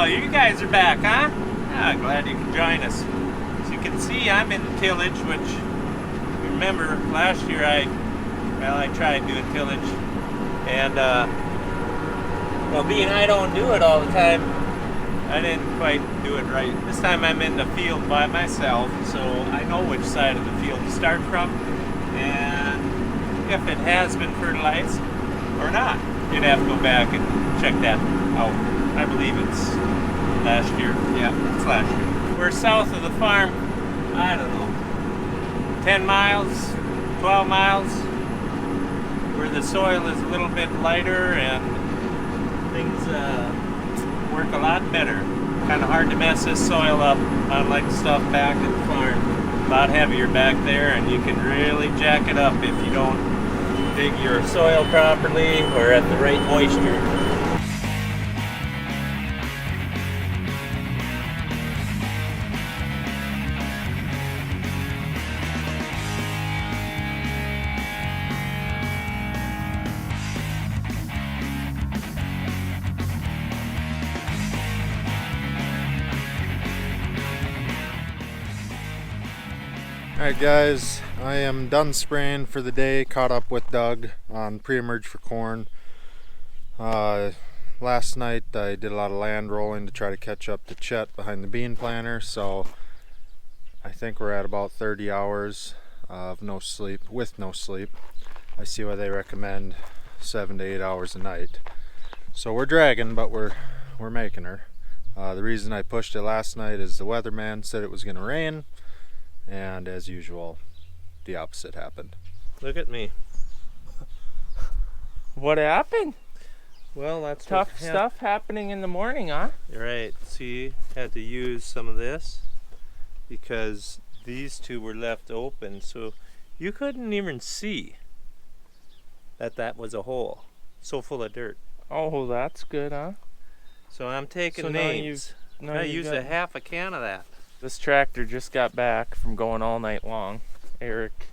you guys are back, huh? Ah, glad you could join us. As you can see, I'm in tillage, which, remember, last year I tried doing tillage. And, well, being I don't do it all the time, I didn't quite do it right. This time I'm in the field by myself, so I know which side of the field to start from. And if it has been fertilized or not, you'd have to go back and check that out. I believe it's last year. Yeah, it's last year. We're south of the farm, I don't know, 10 miles, 12 miles, where the soil is a little bit lighter and things work a lot better. Kind of hard to mess this soil up, unlike the stuff back at the farm. A lot heavier back there, and you can really jack it up if you don't dig your soil properly or at the right moisture. Alright guys, I am done spraying for the day, caught up with Doug on pre-emerge for corn. Last night I did a lot of land rolling to try to catch up to Chet behind the bean planter, so I think we're at about 30 hours of no sleep, with no sleep. I see why they recommend 7 to 8 hours a night. So we're dragging, but we're making her. The reason I pushed it last night is the weatherman said it was going to rain. And as usual, the opposite happened. Look at me. What happened? Well, that's tough stuff happening in the morning, huh? Right. See, had to use some of this because these two were left open, so you couldn't even see that was a hole. So full of dirt. Oh, that's good, huh? So I'm taking So names. I used got a half a can of that. This tractor just got back from going all night long. Eric,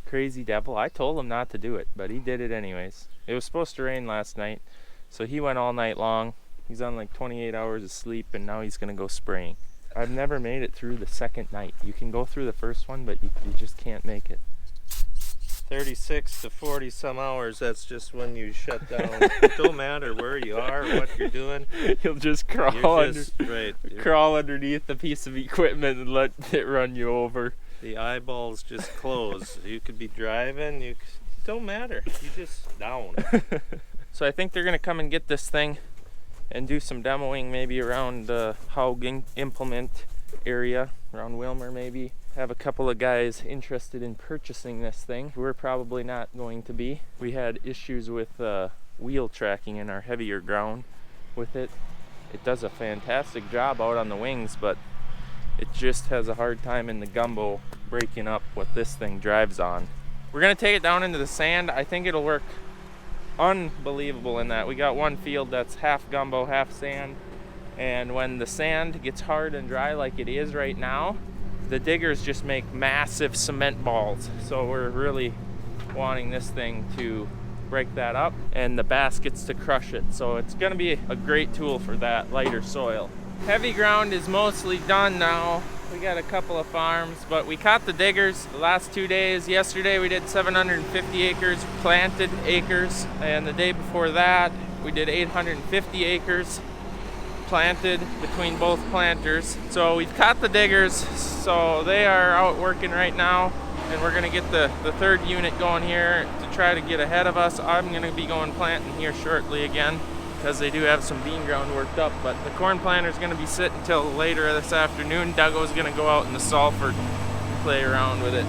crazy devil. I told him not to do it, but he did it anyways. It was supposed to rain last night, so he went all night long. He's on like 28 hours of sleep, and now he's gonna go spraying. I've never made it through the second night. You can go through the first one, but you just can't make it. 36 to 40 some hours, that's just when you shut down. It don't matter where you are, what you're doing. You'll just crawl crawl underneath the piece of equipment and let it run you over. The eyeballs just close. You could be driving, it don't matter. You just down. So I think they're gonna come and get this thing and do some demoing maybe around Haug implement area, around Wilmer maybe. Have a couple of guys interested in purchasing this thing. We're probably not going to be. We had issues with wheel tracking in our heavier ground with it. It does a fantastic job out on the wings, but it just has a hard time in the gumbo breaking up what this thing drives on. We're gonna take it down into the sand. I think it'll work unbelievable in that. We got one field that's half gumbo, half sand, and when the sand gets hard and dry like it is right now, the diggers just make massive cement balls. So we're really wanting this thing to break that up and the baskets to crush it. So it's gonna be a great tool for that lighter soil. Heavy ground is mostly done now. We got a couple of farms, but we caught the diggers the last 2 days. Yesterday we did 750 acres planted acres, and the day before that we did 850 acres planted between both planters. So we've caught the diggers, so they are out working right now, and we're gonna get the third unit going here to try to get ahead of us. I'm gonna be going planting here shortly again because they do have some bean ground worked up, but the corn planter is gonna be sitting until later this afternoon. Duggo's gonna go out in the Salford and play around with it.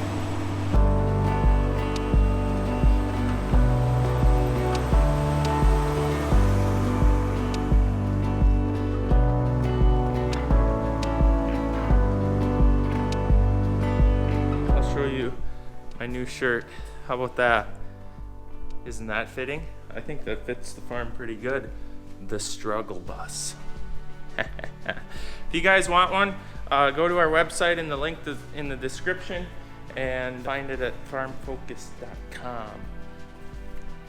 My new shirt. How about that? Isn't that fitting? I think that fits the farm pretty good. The struggle bus. If you guys want one, go to our website in the link in the description and find it at farmfocus.com.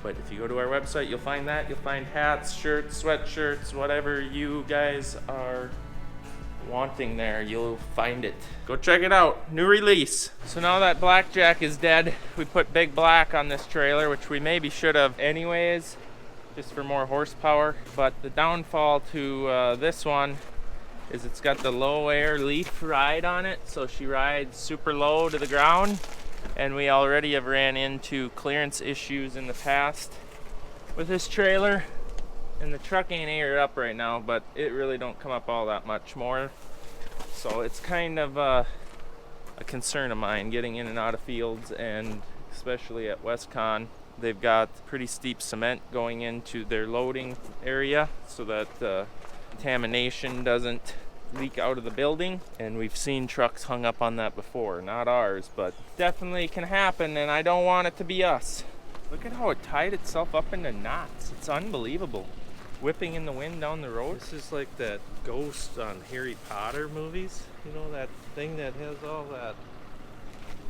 But if you go to our website, you'll find that. You'll find hats, shirts, sweatshirts, whatever you guys are wanting there, you'll find it. Go check it out. New release. So now that Blackjack is dead, we put Big Black on this trailer, which we maybe should have anyways, just for more horsepower. But the downfall to this one is it's got the low air leaf ride on it, so she rides super low to the ground. And we already have ran into clearance issues in the past with this trailer. And the truck ain't aired up right now, but it really don't come up all that much more. So it's kind of a concern of mine getting in and out of fields, and especially at WestCon. They've got pretty steep cement going into their loading area so that contamination doesn't leak out of the building, and we've seen trucks hung up on that before. Not ours, but definitely can happen, and I don't want it to be us. Look at how it tied itself up into knots. It's unbelievable. Whipping in the wind down the road. This is like that ghost on Harry Potter movies. You know, that thing that has all that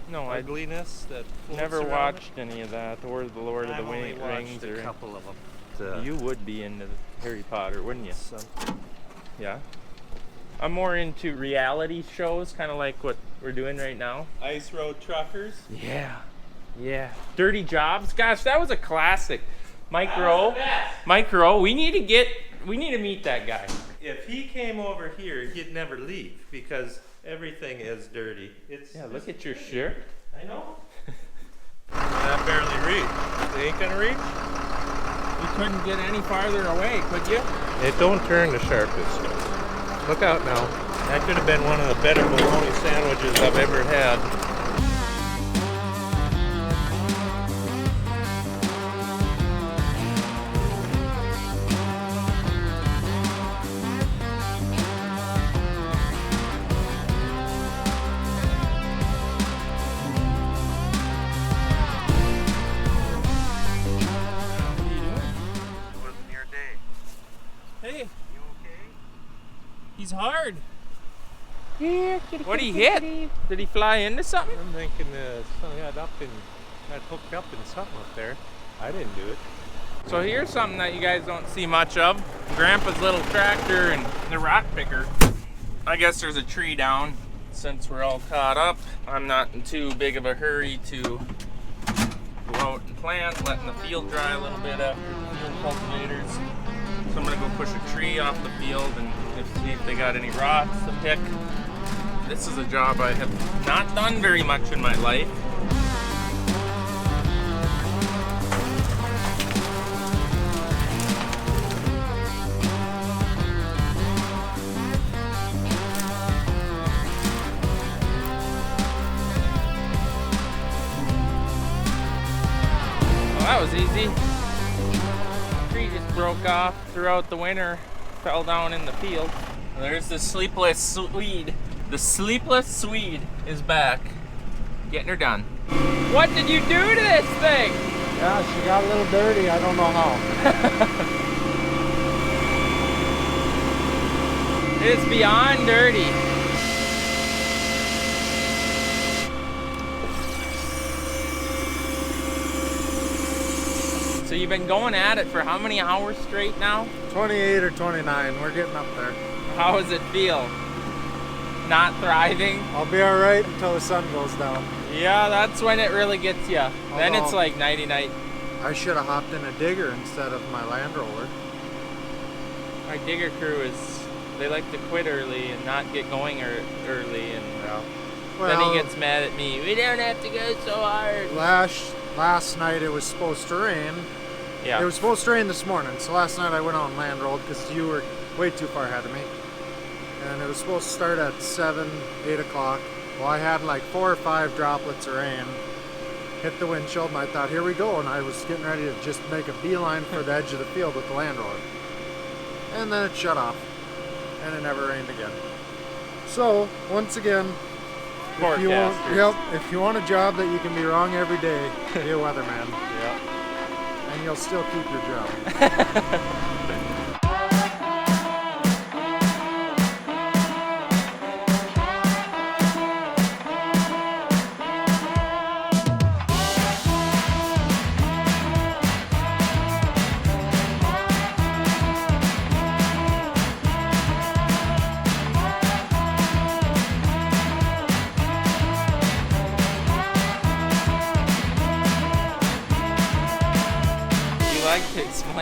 No, I ugliness that floats never around watched any of that, or the Lord of the I've only Rings. watched a couple of them. You would be into Harry Potter, wouldn't you? Something. Yeah. I'm more into reality shows, kind of like what we're doing right now. Ice Road Truckers. Yeah. Yeah. Dirty Jobs. Gosh, that was a classic. Mike Rowe. We need to meet that guy. If he came over here, he'd never leave because everything is dirty. Yeah, look at your shirt. I know. I barely reach. They ain't gonna reach? You couldn't get any farther away, could you? It don't turn the sharpest. Look out now. That could have been one of the better bologna sandwiches I've ever had. He's hard. What did he hit? Did he fly into something? I'm thinking something got hooked up in something up there. I didn't do it. So here's something that you guys don't see much of. Grandpa's little tractor and the rock picker. I guess there's a tree down. Since we're all caught up, I'm not in too big of a hurry to go out and plant, letting the field dry a little bit after the field cultivators. So I'm gonna go push a tree off the field and see if they got any rocks to pick. This is a job I have not done very much in my life. Well, that was easy. Tree just broke off throughout the winter, fell down in the field. There's the sleepless Swede. The sleepless Swede is back, getting her done. What did you do to this thing? Yeah, she got a little dirty. I don't know how. It is beyond dirty. So you've been going at it for how many hours straight now? 28 or 29. We're getting up there. How does it feel? Not thriving? I'll be all right until the sun goes down. Yeah, that's when it really gets you. Then it's Although, like nighty-night. I should have hopped in a digger instead of my Land Rover. Our digger crew they like to quit early and not get going early, and then he gets mad at me. We don't have to go so hard. Last night it was supposed to rain. Yeah. It was supposed to rain this morning, so last night I went on Land Road because you were way too far ahead of me. And it was supposed to start at 7, 8 o'clock. Well, I had like 4 or 5 droplets of rain hit the windshield, and I thought, here we go. And I was getting ready to just make a beeline for the edge of the field with the Land Rover. And then it shut off, and it never rained again. So, once again, if you want a job that you can be wrong every day, be a weatherman. Yep. And you'll still keep your job.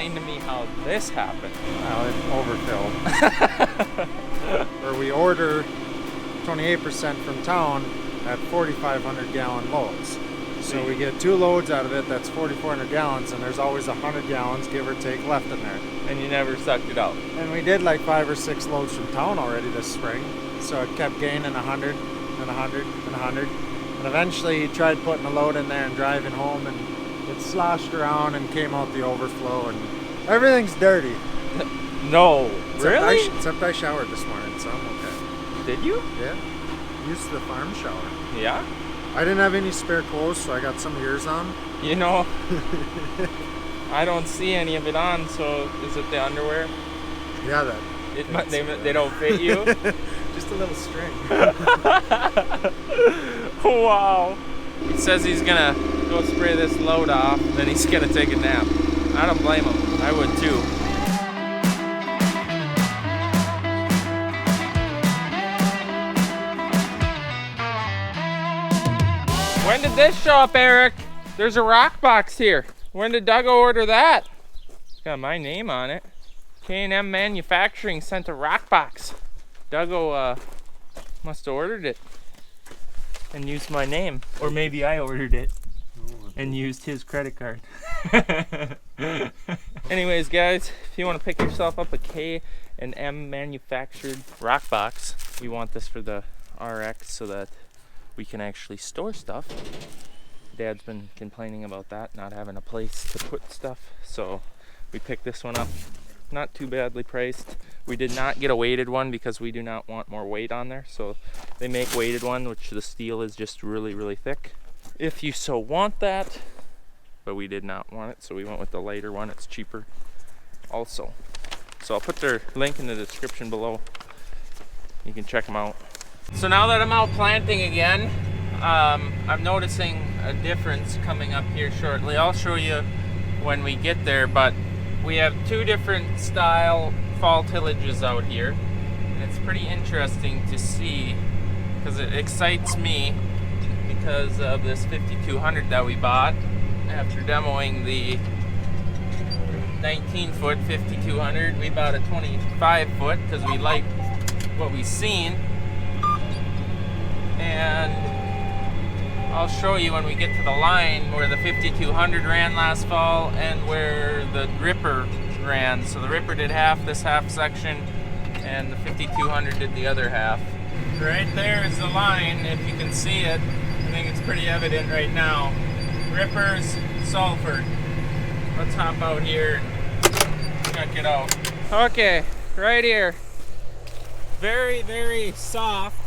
explain to me how this happened. Well, it overfilled. Where we order 28% from town at 4,500 gallon loads. So we get 2 loads out of it, that's 4,400 gallons, and there's always 100 gallons, give or take, left in there. And you never sucked it out. And we did like 5 or 6 loads from town already this spring. So it kept gaining 100 and 100 and 100. And eventually he tried putting a load in there and driving home, and it sloshed around and came out the overflow, and everything's dirty. No, really? Except I showered this morning, so I'm okay. Did you? Yeah. Used the farm shower. Yeah? I didn't have any spare clothes, so I got some of yours on. You know, I don't see any of it on, so is it the underwear? Yeah, They don't fit you? Just a little string. Wow. He says he's gonna go spray this load off, then he's gonna take a nap. I don't blame him. I would too. When did this show up, Eric? There's a rock box here. When did Duggo order that? It's got my name on it. K&M Manufacturing sent a rock box. Duggo must have ordered it and used my name. Or maybe I ordered it and used his credit card. Anyways, guys, if you want to pick yourself up a K&M manufactured rock box, we want this for the RX so that we can actually store stuff. Dad's been complaining about that, not having a place to put stuff. So we picked this one up. Not too badly priced. We did not get a weighted one because we do not want more weight on there. So they make weighted one, which the steel is just really, really thick. If you so want that, but we did not want it, so we went with the lighter one. It's cheaper also. So I'll put their link in the description below. You can check them out. So now that I'm out planting again, I'm noticing a difference coming up here shortly. I'll show you when we get there, but we have 2 different style fall tillages out here. And it's pretty interesting to see because it excites me because of this 5200 that we bought after demoing the 19-foot 5200. We bought a 25-foot because we liked what we seen. And I'll show you when we get to the line where the 5200 ran last fall and where the Ripper ran. So the Ripper did half this half section and the 5200 did the other half. Right there is the line, if you can see it. I think it's pretty evident right now. Ripper's Salford. Let's hop out here and check it out. Okay, right here. Very, very soft.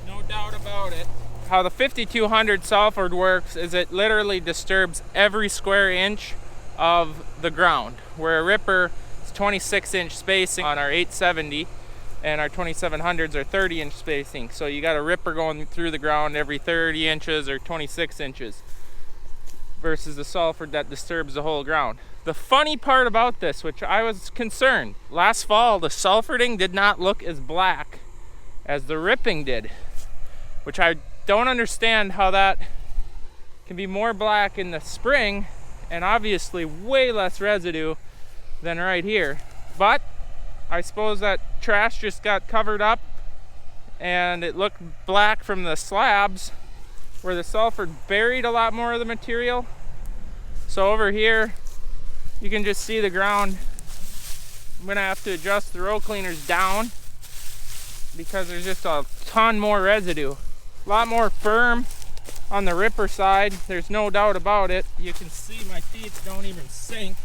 No doubt about it. How the 5200 Salford works is it literally disturbs every square inch of the ground. Where a Ripper is 26-inch spacing on our 870 and our 2700s are 30-inch spacing. So you got a Ripper going through the ground every 30 inches or 26 inches versus the Salford that disturbs the whole ground. The funny part about this, which I was concerned, last fall the Salfording did not look as black as the ripping did, which I don't understand how that can be more black in the spring and obviously way less residue than right here. But I suppose that trash just got covered up and it looked black from the slabs where the Salford buried a lot more of the material. So over here you can just see the ground. I'm gonna have to adjust the row cleaners down because there's just a ton more residue. A lot more firm on the Ripper side, there's no doubt about it. You can see my feet don't even sink.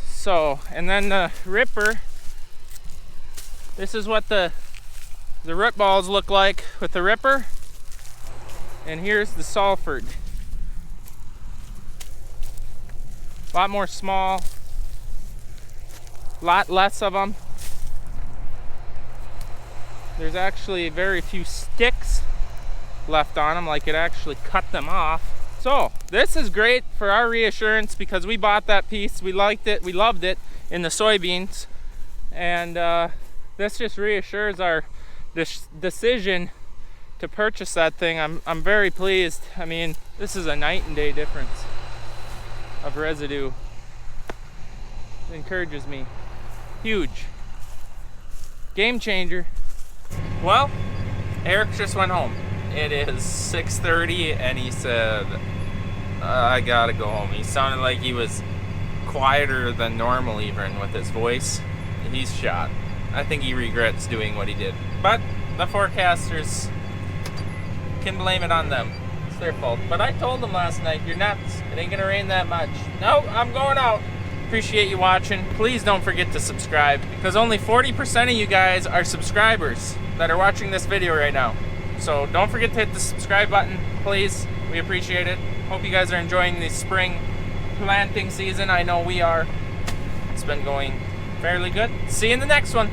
So, and then the Ripper, this is what the root balls look like with the Ripper. And here's the Salford. A lot more small, a lot less of them. There's actually very few sticks left on them, like it actually cut them off. So this is great for our reassurance because we bought that piece, we liked it, we loved it in the soybeans, and this just reassures our decision to purchase that thing. I'm very pleased. I mean, this is a night and day difference of residue. It encourages me. Huge. Game changer. Well, Eric just went home. It is 6:30 and he said, I gotta go home. He sounded like he was quieter than normal even with his voice. He's shot. I think he regrets doing what he did. But the forecasters can blame it on them. It's their fault. But I told them last night, you're nuts. It ain't gonna rain that much. No, I'm going out. Appreciate you watching. Please don't forget to subscribe, because only 40% of you guys are subscribers that are watching this video right now. So don't forget to hit the subscribe button, please. We appreciate it. Hope you guys are enjoying the spring planting season. I know we are. It's been going fairly good. See you in the next one.